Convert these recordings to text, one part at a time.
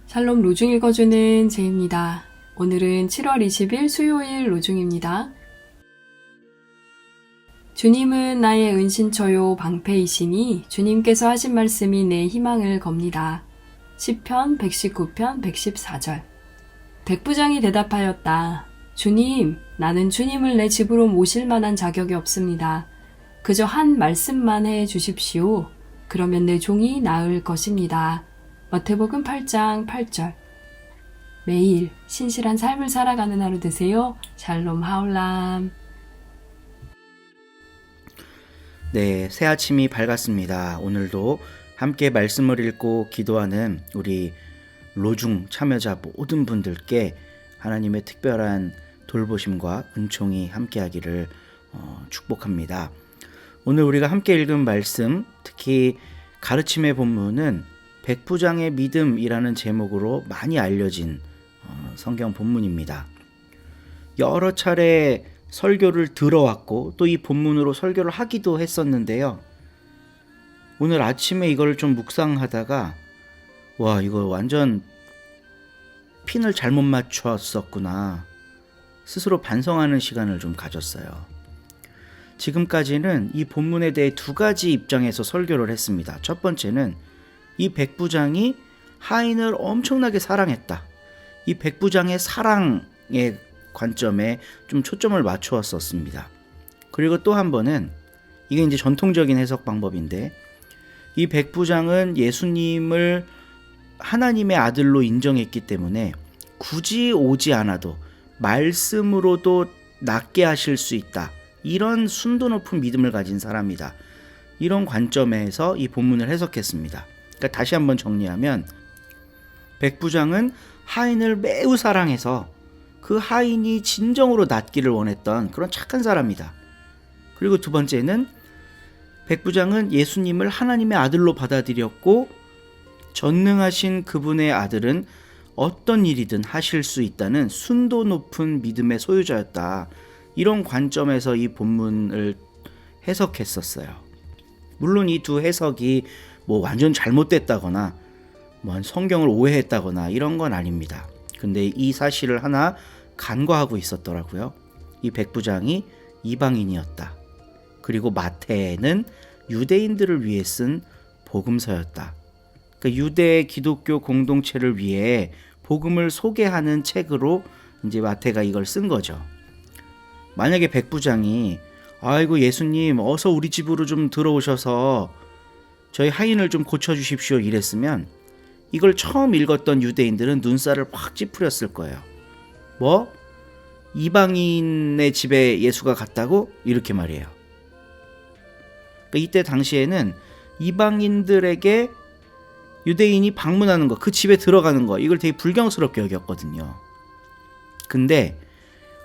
샬롬 로중 읽어주는 제입니다. 오늘은 7월 20일 수요일 로중입니다. 주님은 나의 은신처요 방패이시니 주님께서 하신 말씀이 내 희망을 겁니다. 시편 119편 114절. 백부장이 대답하였다. 주님, 나는 주님을 내 집으로 모실 만한 자격이 없습니다. 그저 한 말씀만 해 주십시오. 그러면 내 종이 나을 것입니다. 마태복음 8장 8절. 매일 신실한 삶을 살아가는 하루 되세요. 샬롬 하울람. 네, 새 아침이 밝았습니다. 오늘도 함께 말씀을 읽고 기도하는 우리 로중 참여자 모든 분들께 하나님의 특별한 돌보심과 은총이 함께하기를 축복합니다. 오늘 우리가 함께 읽은 말씀, 특히 가르침의 본문은 백부장의 믿음이라는 제목으로 많이 알려진 성경 본문입니다. 여러 차례 설교를 들어왔고 또 이 본문으로 설교를 하기도 했었는데요. 오늘 아침에 이걸 좀 묵상하다가 와, 이거 완전 핀을 잘못 맞췄었구나 스스로 반성하는 시간을 좀 가졌어요. 지금까지는 이 본문에 대해 두 가지 입장에서 설교를 했습니다. 첫 번째는 이 백부장이 하인을 엄청나게 사랑했다. 이 백부장의 사랑의 관점에 좀 초점을 맞추었었습니다. 그리고 또 한 번은 이게 이제 전통적인 해석 방법인데 이 백부장은 예수님을 하나님의 아들로 인정했기 때문에 굳이 오지 않아도 말씀으로도 낫게 하실 수 있다. 이런 순도 높은 믿음을 가진 사람이다. 이런 관점에서 이 본문을 해석했습니다. 그러니까 다시 한번 정리하면 백부장은 하인을 매우 사랑해서 그 하인이 진정으로 낫기를 원했던 그런 착한 사람이다. 그리고 두 번째는 백부장은 예수님을 하나님의 아들로 받아들였고 전능하신 그분의 아들은 어떤 일이든 하실 수 있다는 순도 높은 믿음의 소유자였다. 이런 관점에서 이 본문을 해석했었어요. 물론 이 두 해석이 완전 잘못됐다거나 성경을 오해했다거나 이런 건 아닙니다. 근데 이 사실을 하나 간과하고 있었더라고요. 이 백부장이 이방인이었다. 그리고 마태는 유대인들을 위해 쓴 복음서였다. 그러니까 유대 기독교 공동체를 위해 복음을 소개하는 책으로 이제 마태가 이걸 쓴 거죠. 만약에 백부장이 아이고 예수님 어서 우리 집으로 좀 들어오셔서 저희 하인을 좀 고쳐주십시오 이랬으면 이걸 처음 읽었던 유대인들은 눈살을 확 찌푸렸을 거예요. 이방인의 집에 예수가 갔다고? 이렇게 말이에요. 그러니까 이때 당시에는 이방인들에게 유대인이 방문하는 거, 그 집에 들어가는 거, 이걸 되게 불경스럽게 여겼거든요. 근데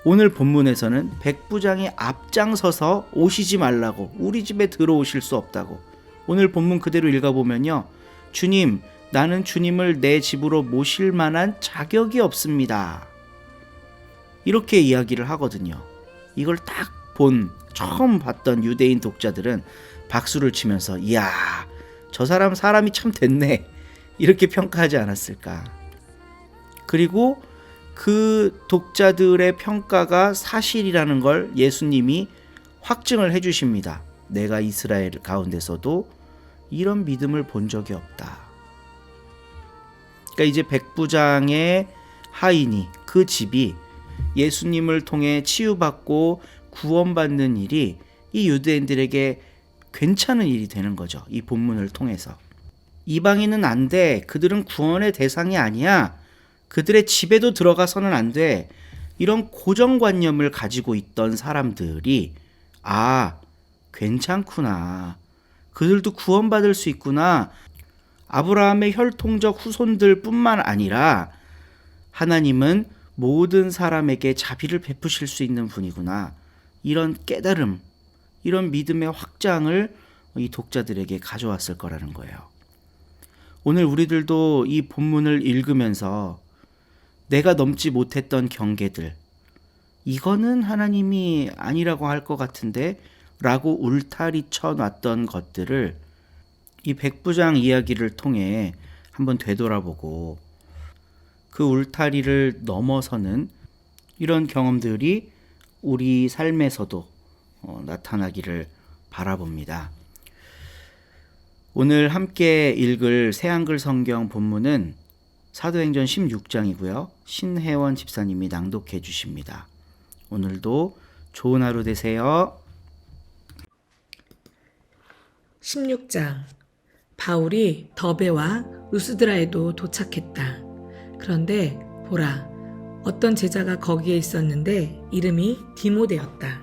오늘 본문에서는 백부장이 앞장서서 오시지 말라고, 우리 집에 들어오실 수 없다고. 오늘 본문 그대로 읽어보면요. 주님, 나는 주님을 내 집으로 모실 만한 자격이 없습니다. 이렇게 이야기를 하거든요. 이걸 딱 처음 봤던 유대인 독자들은 박수를 치면서 이야, 저 사람이 참 됐네. 이렇게 평가하지 않았을까. 그리고 그 독자들의 평가가 사실이라는 걸 예수님이 확증을 해주십니다. 내가 이스라엘 가운데서도 이런 믿음을 본 적이 없다. 그러니까 이제 백부장의 하인이 그 집이 예수님을 통해 치유받고 구원받는 일이 이 유대인들에게 괜찮은 일이 되는 거죠. 이 본문을 통해서. 이방인은 안 돼. 그들은 구원의 대상이 아니야. 그들의 집에도 들어가서는 안 돼. 이런 고정관념을 가지고 있던 사람들이 괜찮구나. 그들도 구원받을 수 있구나. 아브라함의 혈통적 후손들 뿐만 아니라 하나님은 모든 사람에게 자비를 베푸실 수 있는 분이구나. 이런 깨달음, 이런 믿음의 확장을 이 독자들에게 가져왔을 거라는 거예요. 오늘 우리들도 이 본문을 읽으면서 내가 넘지 못했던 경계들, 이거는 하나님이 아니라고 할 것 같은데 라고 울타리 쳐놨던 것들을 이 백부장 이야기를 통해 한번 되돌아보고 그 울타리를 넘어서는 이런 경험들이 우리 삶에서도 나타나기를 바라봅니다. 오늘 함께 읽을 새한글 성경 본문은 사도행전 16장이고요. 신혜원 집사님이 낭독해 주십니다. 오늘도 좋은 하루 되세요. 16장. 바울이 더베와 루스드라에도 도착했다. 그런데 보라, 어떤 제자가 거기에 있었는데 이름이 디모데였다.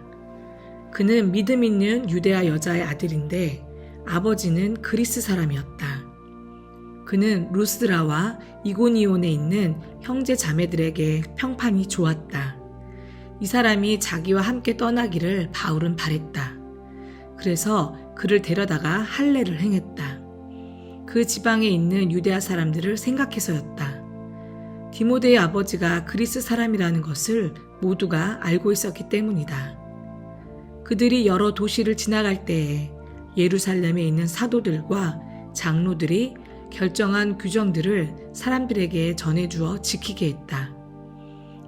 그는 믿음 있는 유대아 여자의 아들인데 아버지는 그리스 사람이었다. 그는 루스드라와 이고니온에 있는 형제 자매들에게 평판이 좋았다. 이 사람이 자기와 함께 떠나기를 바울은 바랬다. 그래서 그를 데려다가 할례를 행했다. 그 지방에 있는 유대아 사람들을 생각해서였다. 디모데의 아버지가 그리스 사람이라는 것을 모두가 알고 있었기 때문이다. 그들이 여러 도시를 지나갈 때에 예루살렘에 있는 사도들과 장로들이 결정한 규정들을 사람들에게 전해주어 지키게 했다.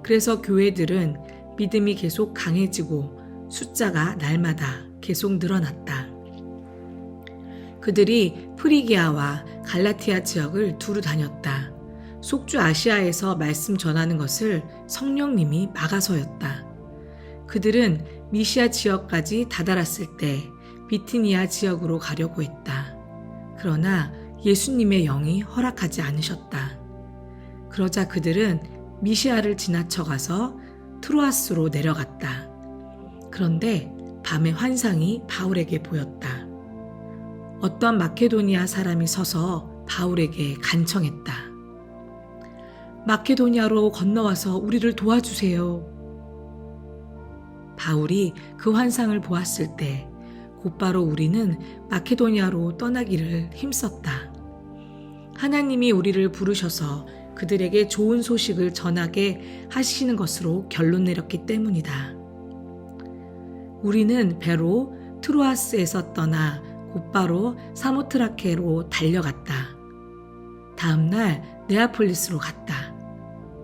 그래서 교회들은 믿음이 계속 강해지고 숫자가 날마다 계속 늘어났다. 그들이 프리기아와 갈라티아 지역을 두루 다녔다. 속주 아시아에서 말씀 전하는 것을 성령님이 막아서였다. 그들은 미시아 지역까지 다다랐을 때 비티니아 지역으로 가려고 했다. 그러나 예수님의 영이 허락하지 않으셨다. 그러자 그들은 미시아를 지나쳐가서 트로아스로 내려갔다. 그런데 밤에 환상이 바울에게 보였다. 어떤 마케도니아 사람이 서서 바울에게 간청했다. 마케도니아로 건너와서 우리를 도와주세요. 바울이 그 환상을 보았을 때 곧바로 우리는 마케도니아로 떠나기를 힘썼다. 하나님이 우리를 부르셔서 그들에게 좋은 소식을 전하게 하시는 것으로 결론 내렸기 때문이다. 우리는 배로 트로아스에서 떠나 곧바로 사모트라케로 달려갔다. 다음 날 네아폴리스로 갔다.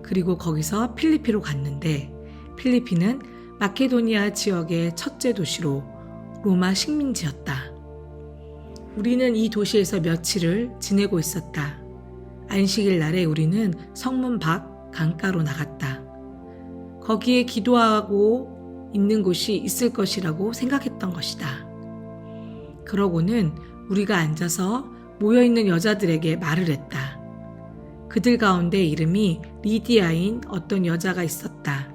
그리고 거기서 필리피로 갔는데 필리피는 마케도니아 지역의 첫째 도시로 로마 식민지였다. 우리는 이 도시에서 며칠을 지내고 있었다. 안식일 날에 우리는 성문 밖 강가로 나갔다. 거기에 기도하고 있는 곳이 있을 것이라고 생각했던 것이다. 그러고는 우리가 앉아서 모여있는 여자들에게 말을 했다. 그들 가운데 이름이 리디아인 어떤 여자가 있었다.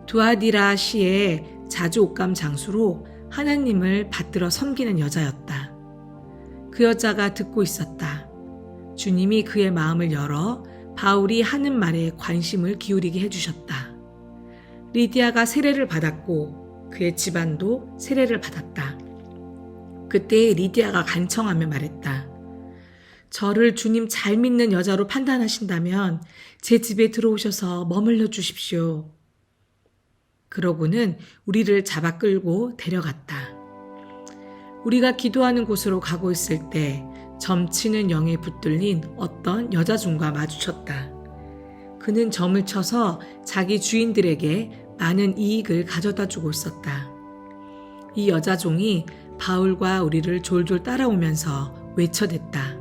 두아디라 시의 자주 옷감 장수로 하나님을 받들어 섬기는 여자였다. 그 여자가 듣고 있었다. 주님이 그의 마음을 열어 바울이 하는 말에 관심을 기울이게 해주셨다. 리디아가 세례를 받았고 그의 집안도 세례를 받았다. 그때 리디아가 간청하며 말했다. 저를 주님 잘 믿는 여자로 판단하신다면 제 집에 들어오셔서 머물러 주십시오. 그러고는 우리를 잡아 끌고 데려갔다. 우리가 기도하는 곳으로 가고 있을 때 점치는 영에 붙들린 어떤 여자종과 마주쳤다. 그는 점을 쳐서 자기 주인들에게 많은 이익을 가져다 주고 있었다. 이 여자종이 바울과 우리를 졸졸 따라오면서 외쳐댔다.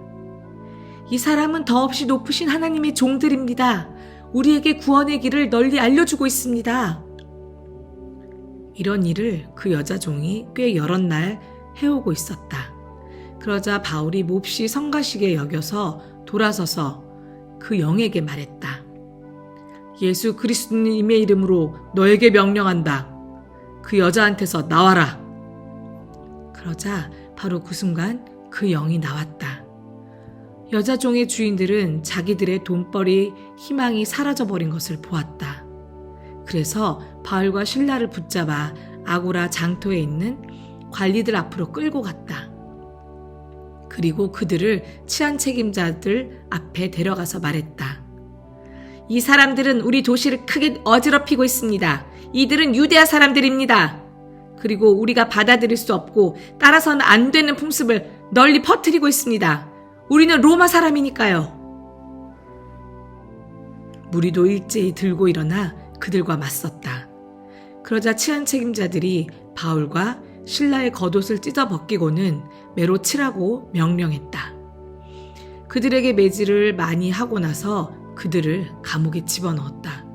이 사람은 더없이 높으신 하나님의 종들입니다. 우리에게 구원의 길을 널리 알려주고 있습니다. 이런 일을 그 여자종이 꽤 여러 날 해오고 있었다. 그러자 바울이 몹시 성가시게 여겨서 돌아서서 그 영에게 말했다. 예수 그리스도님의 이름으로 너에게 명령한다. 그 여자한테서 나와라. 그러자 바로 그 순간 그 영이 나왔다. 여자종의 주인들은 자기들의 돈벌이 희망이 사라져버린 것을 보았다. 그래서 바울과 실라를 붙잡아 아고라 장터에 있는 관리들 앞으로 끌고 갔다. 그리고 그들을 치안 책임자들 앞에 데려가서 말했다. 이 사람들은 우리 도시를 크게 어지럽히고 있습니다. 이들은 유대아 사람들입니다. 그리고 우리가 받아들일 수 없고 따라서는 안 되는 풍습을 널리 퍼뜨리고 있습니다. 우리는 로마 사람이니까요. 무리도 일제히 들고 일어나 그들과 맞섰다. 그러자 치안 책임자들이 바울과 신라의 겉옷을 찢어 벗기고는 매로 치라고 명령했다. 그들에게 매질을 많이 하고 나서 그들을 감옥에 집어넣었다.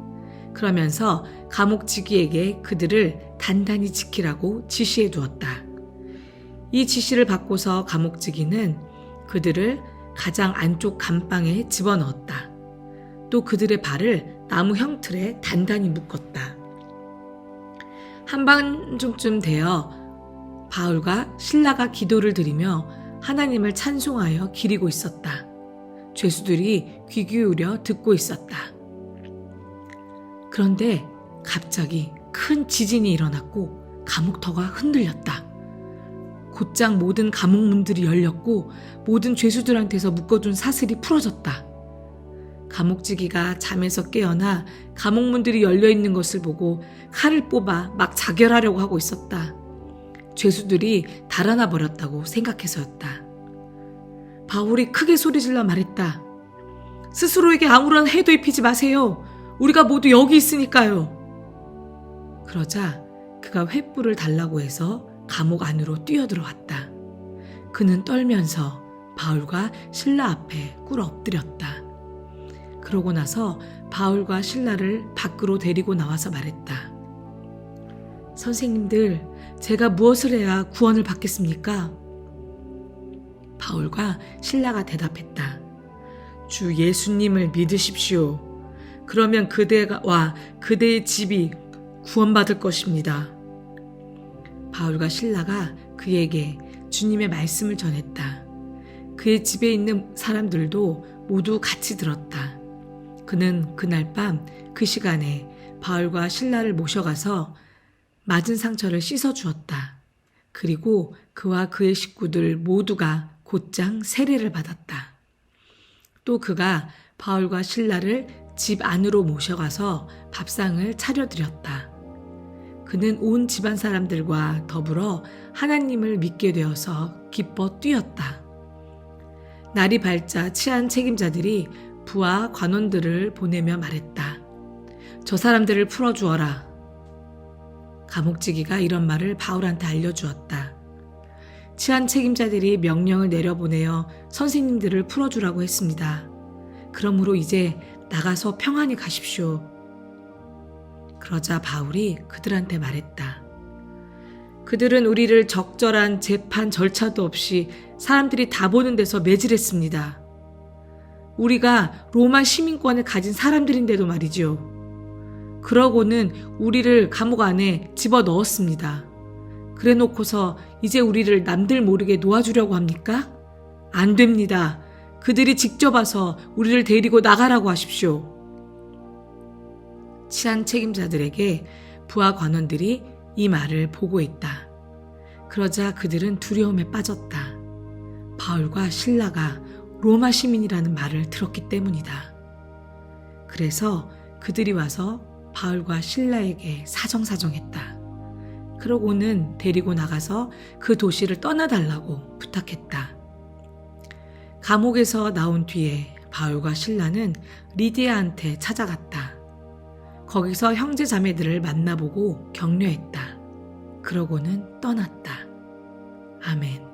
그러면서 감옥지기에게 그들을 단단히 지키라고 지시해 두었다. 이 지시를 받고서 감옥지기는 그들을 가장 안쪽 감방에 집어넣었다. 또 그들의 발을 나무 형틀에 단단히 묶었다. 한밤중쯤 되어 바울과 신라가 기도를 드리며 하나님을 찬송하여 기리고 있었다. 죄수들이 귀 기울여 듣고 있었다. 그런데 갑자기 큰 지진이 일어났고 감옥터가 흔들렸다. 곧장 모든 감옥 문들이 열렸고 모든 죄수들한테서 묶어둔 사슬이 풀어졌다. 감옥지기가 잠에서 깨어나 감옥 문들이 열려있는 것을 보고 칼을 뽑아 막 자결하려고 하고 있었다. 죄수들이 달아나 버렸다고 생각해서였다. 바울이 크게 소리질러 말했다. 스스로에게 아무런 해도 입히지 마세요. 우리가 모두 여기 있으니까요. 그러자 그가 횃불을 달라고 해서 감옥 안으로 뛰어들어왔다. 그는 떨면서 바울과 신라 앞에 꿇어 엎드렸다. 그러고 나서 바울과 신라를 밖으로 데리고 나와서 말했다. 선생님들, 제가 무엇을 해야 구원을 받겠습니까? 바울과 신라가 대답했다. 주 예수님을 믿으십시오. 그러면 그대와 그대의 집이 구원받을 것입니다. 바울과 신라가 그에게 주님의 말씀을 전했다. 그의 집에 있는 사람들도 모두 같이 들었다. 그는 그날 밤 그 시간에 바울과 신라를 모셔가서 맞은 상처를 씻어주었다. 그리고 그와 그의 식구들 모두가 곧장 세례를 받았다. 또 그가 바울과 신라를 집 안으로 모셔가서 밥상을 차려드렸다. 그는 온 집안 사람들과 더불어 하나님을 믿게 되어서 기뻐 뛰었다. 날이 밝자 치안 책임자들이 부하 관원들을 보내며 말했다. 저 사람들을 풀어주어라. 감옥지기가 이런 말을 바울한테 알려주었다. 치안 책임자들이 명령을 내려보내어 선생님들을 풀어주라고 했습니다. 그러므로 이제 나가서 평안히 가십시오. 그러자 바울이 그들한테 말했다. 그들은 우리를 적절한 재판 절차도 없이 사람들이 다 보는 데서 매질했습니다. 우리가 로마 시민권을 가진 사람들인데도 말이죠. 그러고는 우리를 감옥 안에 집어넣었습니다. 그래놓고서 이제 우리를 남들 모르게 놓아주려고 합니까? 안 됩니다. 그들이 직접 와서 우리를 데리고 나가라고 하십시오. 치안 책임자들에게 부하 관원들이 이 말을 보고했다. 그러자 그들은 두려움에 빠졌다. 바울과 신라가 로마 시민이라는 말을 들었기 때문이다. 그래서 그들이 와서 바울과 신라에게 사정사정했다. 그러고는 데리고 나가서 그 도시를 떠나달라고 부탁했다. 감옥에서 나온 뒤에 바울과 신라는 리디아한테 찾아갔다. 거기서 형제 자매들을 만나보고 격려했다. 그러고는 떠났다. 아멘.